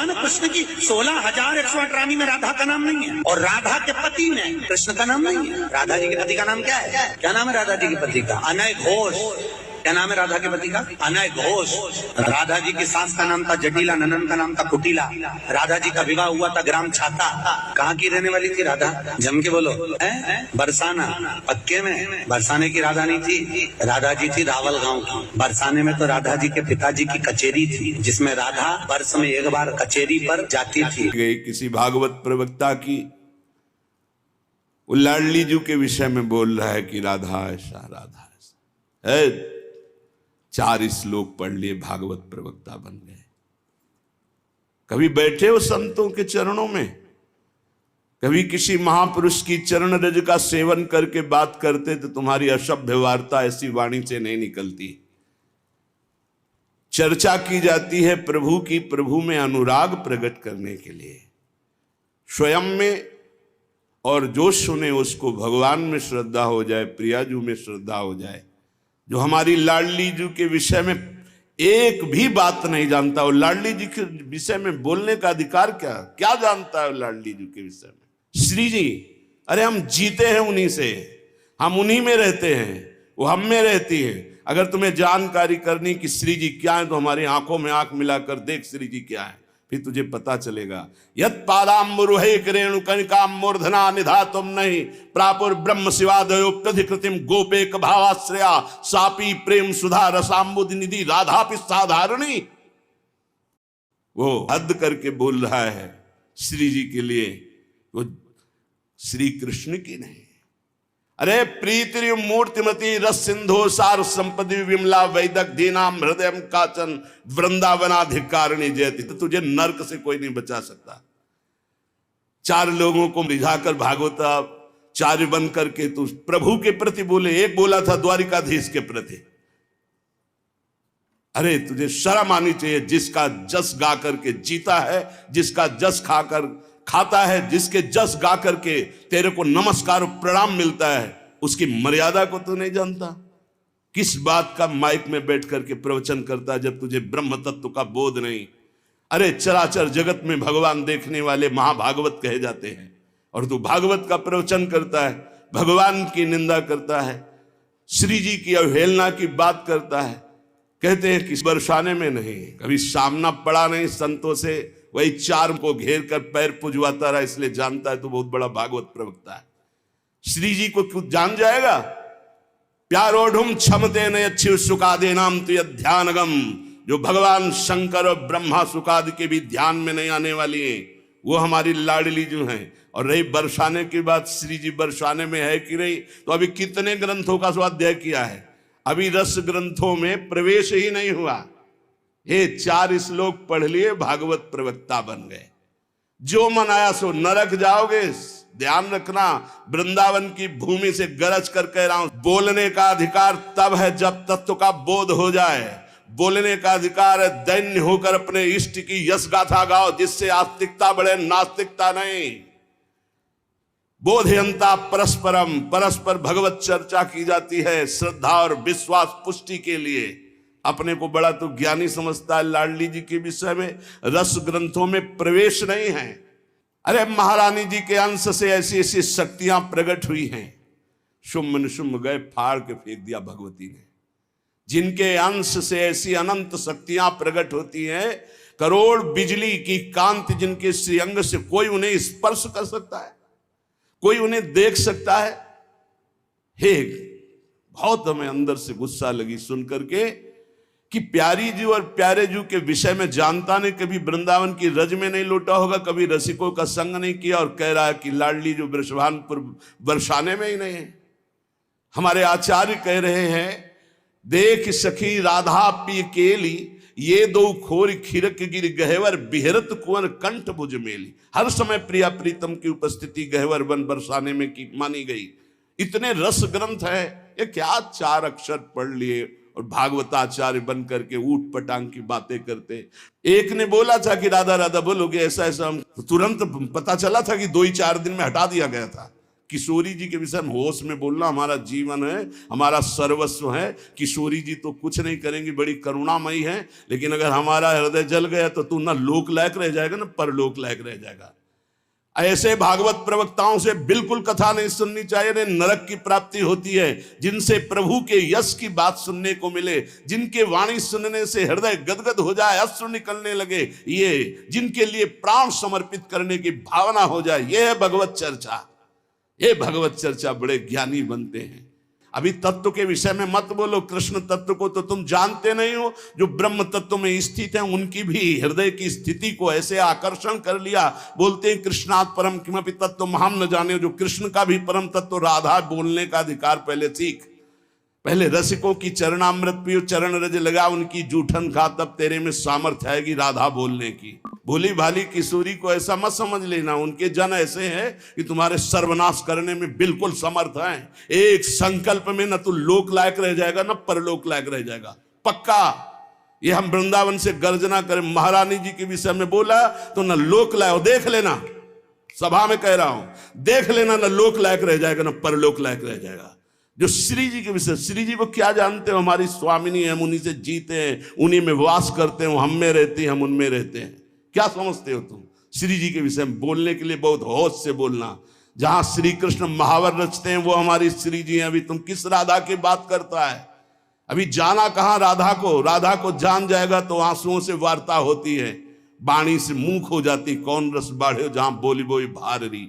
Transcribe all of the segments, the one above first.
ना कृष्ण की 16,108 रानी में राधा का नाम नहीं है, और राधा के पति में कृष्ण का नाम नहीं है। राधा जी के पति का नाम क्या है? क्या नाम है राधा जी के पति का? अनय घोष। क्या नाम है राधा के पति का? अनय घोष। राधा जी की सास का नाम था जटिला, ननन का नाम था कुटिला। राधा जी का विवाह हुआ था ग्राम छाता। कहाँ की रहने वाली थी राधा? जम के बोलो। बरसाना। पक्के में बरसाने की राधा नहीं थी, राधा जी थी रावल गांव की। बरसाने में तो राधा जी के पिताजी की कचेरी थी, जिसमें राधा वर्ष में एक बार कचेरी पर जाती थी। किसी भागवत प्रवक्ता की लाडली जी के विषय में बोल रहा है कि राधा ऐसा राधा ऐसा है। 4 श्लोक पढ़ लिए, भागवत प्रवक्ता बन गए। कभी बैठे हो संतों के चरणों में? कभी किसी महापुरुष की चरण रज का सेवन करके बात करते तो तुम्हारी असभ्य वार्ता ऐसी वाणी से नहीं निकलती। चर्चा की जाती है प्रभु की, प्रभु में अनुराग प्रकट करने के लिए, स्वयं में, और जो सुने उसको भगवान में श्रद्धा हो जाए, प्रियाजू में श्रद्धा हो जाए। जो हमारी लाडली जी के विषय में एक भी बात नहीं जानता, और लाडली जी के विषय में बोलने का अधिकार क्या जानता है लाडली जी के विषय में? श्री जी, अरे हम जीते हैं उन्हीं से, हम उन्हीं में रहते हैं, वो हम में रहती है। अगर तुम्हें जानकारी करनी कि श्री जी क्या है तो हमारी आंखों में आंख मिलाकर देख श्री जी क्या है, फिर तुझे पता चलेगा। यत पादाम्बुरुहे रेणुकनिकाम मूर्धना निधातुम नहीं प्रापुर ब्रह्म शिवादयो प्रतिकृतिम गोपेक भावाश्रया सापी प्रेम सुधा रसाम्बुद निधि राधापि साधारणी। वो हद करके बोल रहा है श्री जी के लिए, वो श्री कृष्ण की नहीं। अरे प्रीति मूर्तिमती रस सिंधु सार संपदि विमला वैदक दीनाम हृदय काचन वृंदावनाधिकारिणी जयति। तो तुझे नरक से कोई नहीं बचा सकता। 4 लोगों को रिझाकर भागवता चार्य बन करके तू प्रभु के प्रति बोले। एक बोला था द्वारिकाधीश के प्रति। अरे तुझे शर्म आनी चाहिए। जिसका जस गा करके जीता है, जिसका जस खाकर खाता है, जिसके जस गा करके तेरे को नमस्कार प्रणाम मिलता है, उसकी मर्यादा को तू नहीं जानता। किस बात का माइक में बैठ करके प्रवचन करता है जब तुझे ब्रह्म तत्व का बोध नहीं। अरे चराचर जगत में भगवान देखने वाले महाभागवत कहे जाते हैं, और तू भागवत का प्रवचन करता है, भगवान की निंदा करता है, श्री जी की अवहेलना की बात करता है। कहते हैं कि बरसाने में नहीं, कभी सामना पड़ा नहीं संतों से, वही 4 को घेर कर पैर पुजवाता रहा, इसलिए जानता है तो बहुत बड़ा भागवत प्रवक्ता है। श्री जी को क्यों जान जाएगा? प्यारोढ़ुम क्षमते न अच्छी सुखादे नाम तो ध्यानगम। जो भगवान शंकर और ब्रह्मा सुखादि के भी ध्यान में नहीं आने वाली है, वो हमारी लाडली जो है। और रही बरसाने की बात, श्री जी बरसाने में है कि नहीं, तो अभी कितने ग्रंथों का स्वाध्याय किया है, अभी रस ग्रंथों में प्रवेश ही नहीं हुआ। ये 4 श्लोक पढ़ लिए, भागवत प्रवक्ता बन गए। जो मन आया सो नरक जाओगे। ध्यान रखना, वृंदावन की भूमि से गरज कर कह रहा हूं, बोलने का अधिकार तब है जब तत्व का बोध हो जाए। बोलने का अधिकार है दैन्य होकर अपने इष्ट की यश गाथा गाओ, जिससे आस्तिकता बढ़े, नास्तिकता नहीं। बोधयंता परस्परम, परस्पर भगवत चर्चा की जाती है श्रद्धा और विश्वास पुष्टि के लिए। अपने को बड़ा तो ज्ञानी समझता है लाडली जी के विषय में, रस ग्रंथों में प्रवेश नहीं है। अरे महारानी जी के अंश से ऐसी ऐसी शक्तियां प्रकट हुई हैं, शुम्भ निशुम्भ गए फाड़ के फेंक दिया भगवती ने। जिनके अंश से ऐसी अनंत शक्तियां प्रकट होती हैं, करोड़ बिजली की कांति जिनके श्रीअंग से कोई उन्हें स्पर्श कर सकता है, कोई उन्हें देख सकता है। हे, बहुत हमें अंदर से गुस्सा लगी सुन करके कि प्यारी जी और प्यारे जी के विषय में जानता नहीं, कभी वृंदावन की रज में नहीं लौटा होगा, कभी रसिकों का संग नहीं किया, और कह रहा है कि लाडली जो वृषभानपुर बरसाने में ही नहीं है। हमारे आचार्य कह रहे हैं, देख सखी राधा पी केली, ये 2 खोर खिरक गिर गहवर बिहरत कुंवर कंठ भुज मेली। हर समय प्रिया प्रीतम की उपस्थिति गहवर वन बरसाने में की मानी गई। इतने रस ग्रंथ है, ये क्या 4 अक्षर पढ़ लिए और भागवताचार्य बन करके ऊट पटांग की बातें करते। एक ने बोला था कि राधा राधा बोलोगे ऐसा ऐसा, तुरंत पता चला था कि 2 ही 4 दिन में हटा दिया गया था। किशोरी जी के विषय में होश में बोलना हमारा जीवन है, हमारा सर्वस्व है। किशोरी जी तो कुछ नहीं करेंगी, बड़ी करुणामयी है, लेकिन अगर हमारा हृदय जल गया तो तू ना लोक लायक रह जाएगा ना परलोक लायक रह जाएगा। ऐसे भागवत प्रवक्ताओं से बिल्कुल कथा नहीं सुननी चाहिए, नरक की प्राप्ति होती है। जिनसे प्रभु के यश की बात सुनने को मिले, जिनके वाणी सुनने से हृदय गदगद हो जाए, अश्रु निकलने लगे, ये जिनके लिए प्राण समर्पित करने की भावना हो जाए, ये है भगवत चर्चा। ये भगवत चर्चा बड़े ज्ञानी बनते हैं। अभी तत्व के विषय में मत बोलो, कृष्ण तत्व को तो तुम जानते नहीं हो। जो ब्रह्म तत्व में स्थित है उनकी भी हृदय की स्थिति को ऐसे आकर्षण कर लिया। बोलते हैं कृष्णात् परम किमपि तत्व महाम न जाने। जो कृष्ण का भी परम तत्व राधा बोलने का अधिकार पहले सीख। पहले रसिकों की चरणामृत पियो, चरण रज लगा उनकी जूठन खा, तब तेरे में सामर्थ्य आएगी राधा बोलने की। भोली भाली किशोरी को ऐसा मत समझ लेना, उनके जन ऐसे हैं कि तुम्हारे सर्वनाश करने में बिल्कुल समर्थ हैं। एक संकल्प में न तो लोक लायक रह जाएगा न परलोक लायक रह जाएगा, पक्का। ये हम वृंदावन से गर्जना करें, महारानी जी के विषय में बोला तो न लोक लायक, देख लेना, सभा में कह रहा हूं, देख लेना, न लोक लायक रह जाएगा न परलोक लायक रह जाएगा। जो श्री जी के विषय, श्री जी को क्या जानते हो? हमारी स्वामिनी है, हम उन्हीं से जीते हैं, उन्हीं में वास करते हैं, हम में रहती हैं, हम उनमें रहते हैं। क्या समझते हो तुम? श्री जी के विषय में बोलने के लिए बहुत होश से बोलना। जहां श्री कृष्ण महावर रचते हैं वो हमारी श्री जी हैं। अभी तुम किस राधा की बात करता है? अभी जाना कहां राधा को? राधा को जान जाएगा तो आंसुओं से वार्ता होती है, बाणी से मूक हो जाती, कौन रस बाढ़े जहां बोली बोई भारी।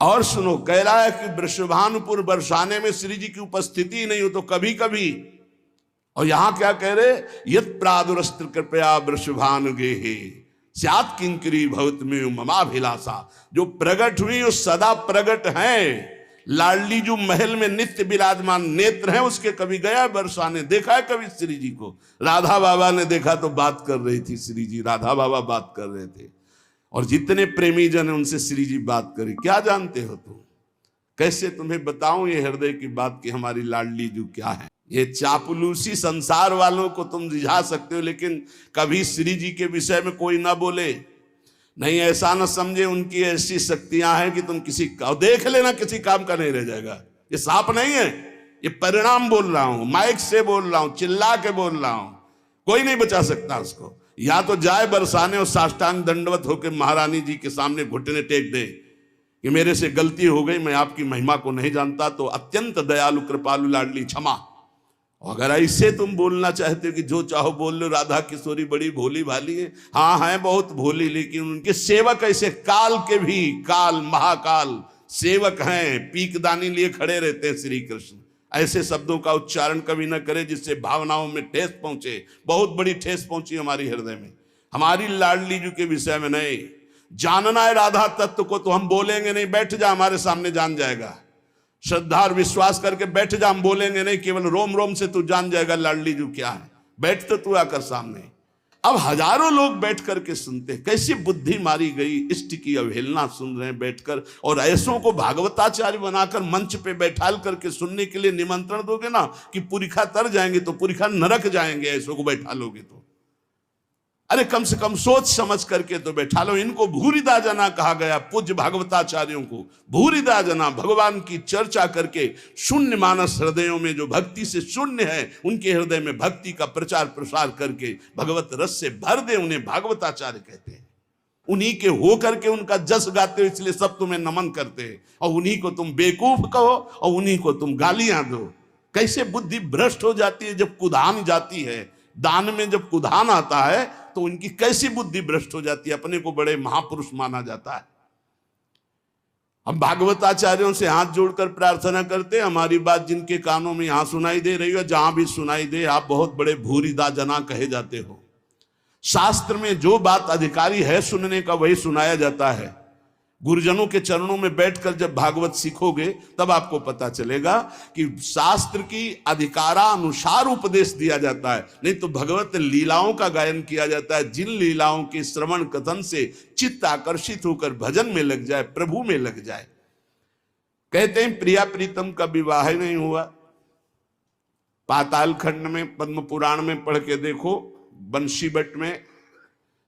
और सुनो, कह रहा है कि वृषभानुपुर बरसाने में श्री जी की उपस्थिति नहीं हो तो कभी कभी, और यहां क्या कह रहे, यत् प्रादुरस्त्र कृपया वृषभानुगे स्यात् किंकरी भवत में ममाभिलाषा। जो प्रगट हुई वो सदा प्रगट हैं। लाडली जो महल में नित्य विराजमान नेत्र हैं उसके कभी गया बरसाने, देखा है कभी श्री जी को? राधा बाबा ने देखा तो बात कर रही थी श्री जी, राधा बाबा बात कर रहे थे, और जितने प्रेमी जन उनसे श्री जी बात करी। क्या जानते हो तुम? कैसे तुम्हें बताऊं ये हृदय की बात कि हमारी लाडली जो क्या है? ये चापलूसी संसार वालों को तुम रिझा सकते हो, लेकिन कभी श्री जी के विषय में कोई ना बोले, नहीं ऐसा ना समझे उनकी ऐसी शक्तियां हैं कि तुम किसी का देख लेना, किसी काम का नहीं रह जाएगा। ये साप नहीं है, ये परिणाम बोल रहा हूं, माइक से बोल रहा हूं, चिल्ला के बोल रहा हूं, कोई नहीं बचा सकता उसको। या तो जाए बरसाने और साष्टांग दंडवत होकर महारानी जी के सामने घुटने टेक दे कि मेरे से गलती हो गई, मैं आपकी महिमा को नहीं जानता, तो अत्यंत दयालु कृपालु लाडली क्षमा। अगर ऐसे तुम बोलना चाहते हो कि जो चाहो बोल लो, राधा किशोरी बड़ी भोली भाली है, हाँ है बहुत भोली, लेकिन उनके सेवक ऐसे काल के भी, काल महाकाल सेवक हैं, पीकदानी लिए खड़े रहते हैं श्री कृष्ण। ऐसे शब्दों का उच्चारण कभी न करे जिससे भावनाओं में ठेस पहुंचे। बहुत बड़ी ठेस पहुंची हमारी हृदय में। हमारी लाडली जी के विषय में नहीं जानना है राधा तत्व को तो हम बोलेंगे नहीं, बैठ जा हमारे सामने जान जाएगा। श्रद्धा और विश्वास करके बैठ जा, हम बोलेंगे नहीं, केवल रोम रोम से तू जान जाएगा लाडली जी क्या है। बैठ तो तू आकर सामने। अब हजारों लोग बैठ करके सुनते, कैसी बुद्धि मारी गई, इष्ट की अवहेलना सुन रहे हैं बैठकर, और ऐसों को भागवताचार्य बनाकर मंच पे बैठाल करके सुनने के लिए निमंत्रण दोगे ना कि पुरिखा तर जाएंगे तो पुरिखा नरक जाएंगे, ऐसों को बैठा लोगे तो। अरे कम से कम सोच समझ करके तो बैठा लो। इनको भूरिदा जना कहा गया, पूज्य भागवताचार्यों को भूरिदा जना। भगवान की चर्चा करके शून्य मानस हृदयों में जो भक्ति से शून्य है उनके हृदय में भक्ति का प्रचार प्रसार करके भगवत रस से भर दे, उन्हें भागवताचार्य कहते हैं। उन्हीं के हो करके उनका जस गाते हो, इसलिए सब तुम्हें नमन करते हैं, और उन्हीं को तुम बेवकूफ कहो और उन्हीं को तुम गालियां दो। कैसे बुद्धि भ्रष्ट हो जाती है जब कुधान जाती है। दान में जब कुधान आता है तो उनकी कैसी बुद्धि भ्रष्ट हो जाती है, अपने को बड़े महापुरुष माना जाता है। हम भागवताचार्यों से हाथ जोड़कर प्रार्थना करते हैं, हमारी बात जिनके कानों में यहां सुनाई दे रही हो, जहां भी सुनाई दे, आप बहुत बड़े भूरिदा जना कहे जाते हो। शास्त्र में जो बात अधिकारी है सुनने का वही सुनाया जाता है। गुरुजनों के चरणों में बैठकर जब भागवत सीखोगे तब आपको पता चलेगा कि शास्त्र की अधिकारानुसार उपदेश दिया जाता है, नहीं तो भगवत लीलाओं का गायन किया जाता है। जिन लीलाओं के श्रवण कथन से चित्त आकर्षित होकर भजन में लग जाए, प्रभु में लग जाए। कहते हैं प्रिया प्रीतम का विवाह नहीं हुआ। पाताल खंड में पद्म पुराण में पढ़ के देखो, बंशी बट में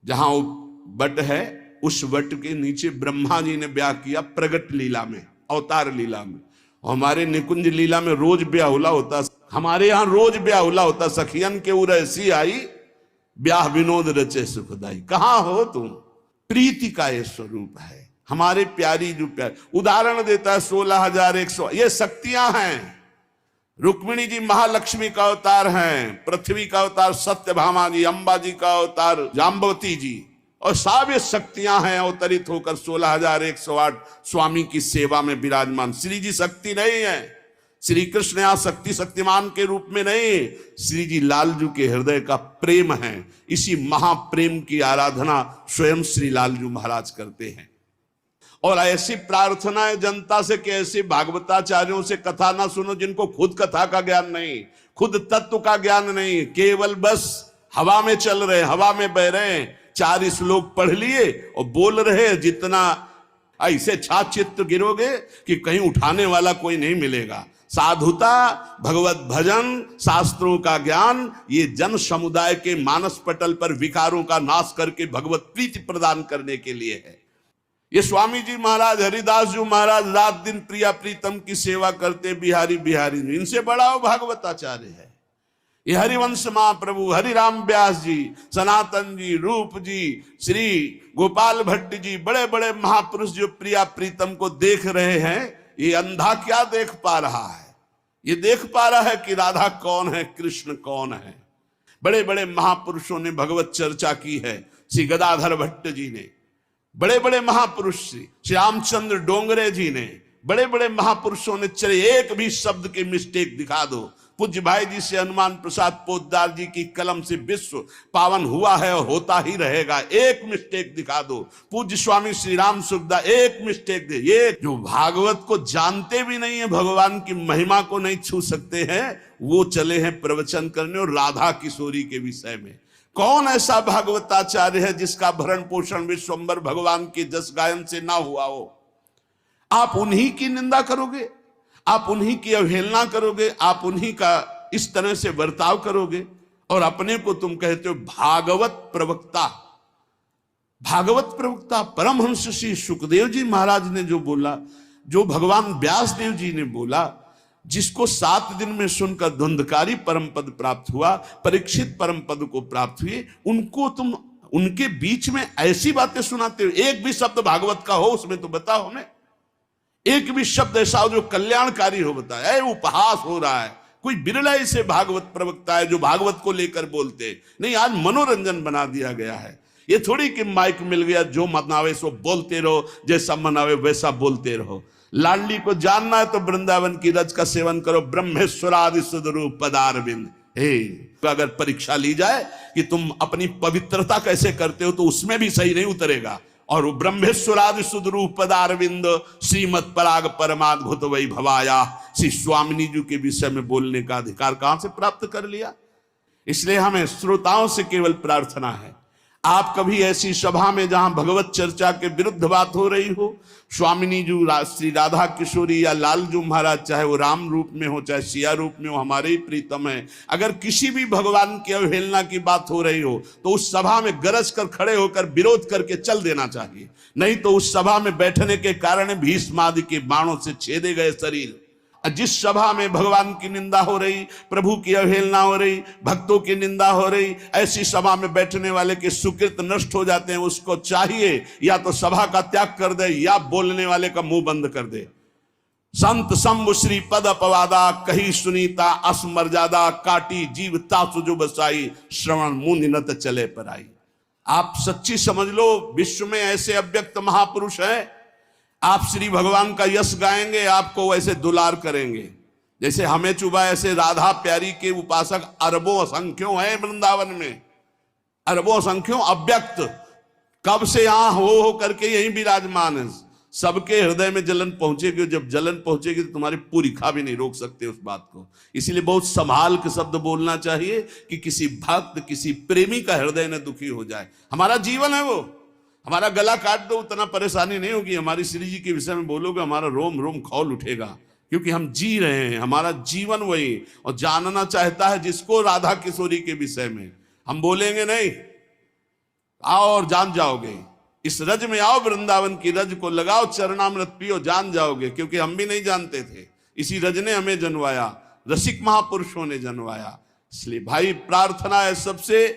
जहां बट है, उस वट के नीचे ब्रह्मा जी ने ब्याह किया प्रगट लीला में। अवतार लीला में। हमारे निकुंज लीला में रोज ब्याहुला होता, हमारे यहाँ रोज ब्याहुला होता। सखियन के उर ऐसी आई, ब्याह विनोद रचे सुखदाई। कहाँ हो तुम? प्रीति का ये स्वरूप है हमारे प्यारी जो प्यार। उदाहरण देता है 16,100, ये शक्तियां हैं। रुक्मिणी जी महालक्ष्मी का अवतार हैं, पृथ्वी का अवतार सत्यभामा जी, अंबा जी का अवतार जाम्बवती जी, और सब ये शक्तियां हैं अवतरित होकर 16,108 स्वामी की सेवा में विराजमान। श्री जी शक्ति नहीं है, श्री कृष्ण यहाँ शक्ति शक्तिमान के रूप में नहीं, श्री जी लालजू के हृदय का प्रेम है। इसी महाप्रेम की आराधना स्वयं श्री लालजू महाराज करते हैं। और ऐसी प्रार्थना है जनता से कि ऐसे भागवताचार्यों से कथा ना सुनो जिनको खुद कथा का ज्ञान नहीं, खुद तत्व का ज्ञान नहीं, केवल बस हवा में चल रहे, हवा में बह रहे, 4 श्लोक पढ़ लिए और बोल रहे। जितना ऐसे छाचित्र गिरोगे कि कहीं उठाने वाला कोई नहीं मिलेगा। साधुता, भगवत भजन, शास्त्रों का ज्ञान, ये जन समुदाय के मानस पटल पर विकारों का नाश करके भगवत प्रीति प्रदान करने के लिए है। ये स्वामी जी महाराज, हरिदास जी महाराज रात दिन प्रिया प्रीतम की सेवा करते, बिहारी बिहारी। इनसे बड़ा वो भागवताचार्य है। ये हरिवंश महाप्रभु, हरिराम व्यास जी, सनातन जी, रूप जी, श्री गोपाल भट्ट जी, बड़े बड़े महापुरुष जो प्रिया प्रीतम को देख रहे हैं। ये अंधा क्या देख पा रहा है? ये देख पा रहा है कि राधा कौन है, कृष्ण कौन है। बड़े बड़े महापुरुषों ने भगवत चर्चा की है। श्री गदाधर भट्ट जी ने, बड़े बड़े महापुरुष श्री रामचंद्र डोंगरे जी ने, बड़े बड़े महापुरुषों ने, चले एक भी शब्द के मिस्टेक दिखा दो। पूज्य भाई जी से हनुमान प्रसाद पोद्दार जी की कलम से विश्व पावन हुआ है और होता ही रहेगा। एक मिस्टेक दिखा दो। पूज्य स्वामी श्री राम सुखदा एक मिस्टेक दे। ये जो भागवत को जानते भी नहीं है, भगवान की महिमा को नहीं छू सकते हैं, वो चले हैं प्रवचन करने और राधा किशोरी के विषय में। कौन ऐसा भागवताचार्य है जिसका भरण पोषण विश्वंबर भगवान के जस गायन से ना हुआ हो? आप उन्हीं की निंदा करोगे, आप उन्हीं की अवहेलना करोगे, आप उन्हीं का इस तरह से बर्ताव करोगे और अपने को तुम कहते हो भागवत प्रवक्ता। भागवत प्रवक्ता परमहंस श्री सुखदेव जी महाराज ने जो बोला, जो भगवान व्यास देव जी ने बोला, जिसको 7 दिन में सुनकर धुंधकारी परम पद प्राप्त हुआ, परीक्षित परम पद को प्राप्त हुए, उनको तुम उनके बीच में ऐसी बातें सुनाते हो। एक भी शब्द भागवत का हो उसमें तो बताओ हमें। एक भी शब्द ऐसा हो जो कल्याणकारी हो, बताया। उपहास हो रहा है। कोई बिरला ऐसे भागवत प्रवक्ता है जो भागवत को लेकर बोलते नहीं। आज मनोरंजन बना दिया गया है। ये थोड़ी कि माइक मिल गया, जो मनावे सो बोलते रहो, जैसा मनावे वैसा बोलते रहो। लाडली को जानना है तो वृंदावन की रज का सेवन करो। ब्रह्मेश्वरादि सुदरूप पदारविंद। अगर परीक्षा ली जाए कि तुम अपनी पवित्रता कैसे करते हो तो उसमें भी सही नहीं उतरेगा। और वो ब्रह्मेश्वरादि सुदरूप पदारविंद श्रीमद पराग परमाद्भुत वै भवाया, श्री स्वामिनी जी के विषय में बोलने का अधिकार कहां से प्राप्त कर लिया? इसलिए हमें श्रोताओं से केवल प्रार्थना है, आप कभी ऐसी सभा में जहां भगवत चर्चा के विरुद्ध बात हो रही हो, स्वामिनी जी, श्री राधा किशोरी या लालजू महाराज, चाहे वो राम रूप में हो चाहे सिया रूप में हो, हमारे ही प्रीतम है, अगर किसी भी भगवान की अवहेलना की बात हो रही हो तो उस सभा में गरज कर खड़े होकर विरोध करके चल देना चाहिए। नहीं तो उस सभा में बैठने के कारण भीष्म आदि के बाणों से छेदे गए शरीर, जिस सभा में भगवान की निंदा हो रही, प्रभु की अवहेलना हो रही, भक्तों की निंदा हो रही, ऐसी सभा में बैठने वाले के सुकृत नष्ट हो जाते हैं। उसको चाहिए या तो सभा का त्याग कर दे या बोलने वाले का मुंह बंद कर दे। संत शंभु श्री पद अपवादा, कही सुनीता असमर्यादा, काटी जीव तासु जो बसाई, श्रवण मुंह निनत चले पर आई। आप सच्ची समझ लो, विश्व में ऐसे अव्यक्त महापुरुष हैं, आप श्री भगवान का यश गाएंगे, आपको वैसे दुलार करेंगे जैसे हमें चुभा। ऐसे राधा प्यारी के उपासक अरबों असंख्यों हैं वृंदावन में, अरबों असंख्यों, अव्यक्त, कब से यहां हो करके यहीं विराजमान है। सबके हृदय में जलन पहुंचेगी, जब जलन पहुंचेगी तो तुम्हारी पूरी खा भी नहीं रोक सकते उस बात को। इसीलिए बहुत संभाल के शब्द बोलना चाहिए कि किसी भक्त, किसी प्रेमी का हृदय न दुखी हो जाए। हमारा जीवन है वो, हमारा गला काट दो उतना परेशानी नहीं होगी। हमारी श्री जी के विषय में बोलोगे हमारा रोम रोम खौल उठेगा, क्योंकि हम जी रहे हैं, हमारा जीवन वही। और जानना चाहता है जिसको राधा किशोरी के विषय में, हम बोलेंगे नहीं आओ और जान जाओगे। इस रज में आओ, वृंदावन की रज को लगाओ, चरणामृत पियो, जान जाओगे। क्योंकि हम भी नहीं जानते थे, इसी रज ने हमें जनवाया, रसिक महापुरुषों ने जनवाया। इसलिए भाई प्रार्थना है सबसे,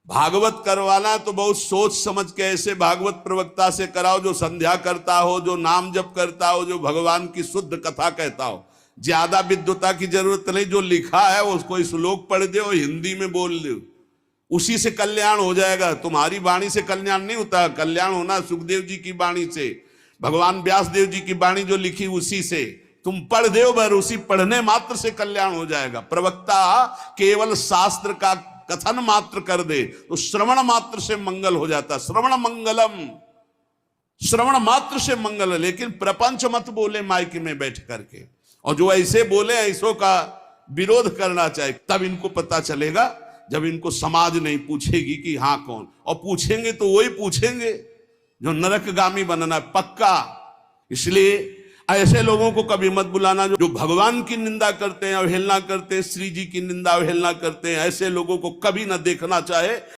भागवत करवाना तो बहुत सोच समझ के ऐसे भागवत प्रवक्ता से कराओ जो संध्या करता हो, जो नाम जप करता हो, जो भगवान की शुद्ध कथा कहता हो। ज्यादा विद्वता की जरूरत नहीं, जो लिखा है उसको श्लोक पढ़ दो, हिंदी में बोल दो, उसी से कल्याण हो जाएगा। तुम्हारी वाणी से कल्याण नहीं होता, कल्याण होना सुखदेव जी की वाणी से, भगवान व्यास देव जी की वाणी जो लिखी उसी से तुम पढ़ दो, बर उसी पढ़ने मात्र से कल्याण हो जाएगा। प्रवक्ता केवल शास्त्र का कथन मात्र कर दे तो श्रवण मात्र से मंगल हो जाता। श्रवण मंगलम, श्रवण मात्र से मंगल है। लेकिन प्रपंच मत बोले माइक में बैठ करके, और जो ऐसे बोले ऐसों का विरोध करना चाहिए। तब इनको पता चलेगा जब इनको समाज नहीं पूछेगी कि हाँ कौन, और पूछेंगे तो वही पूछेंगे जो नरकगामी बनना पक्का। इसलिए ऐसे लोगों को कभी मत बुलाना जो भगवान की निंदा करते हैं, अवहेलना करते हैं, श्री जी की निंदा अवहेलना करते हैं। ऐसे लोगों को कभी ना देखना चाहे।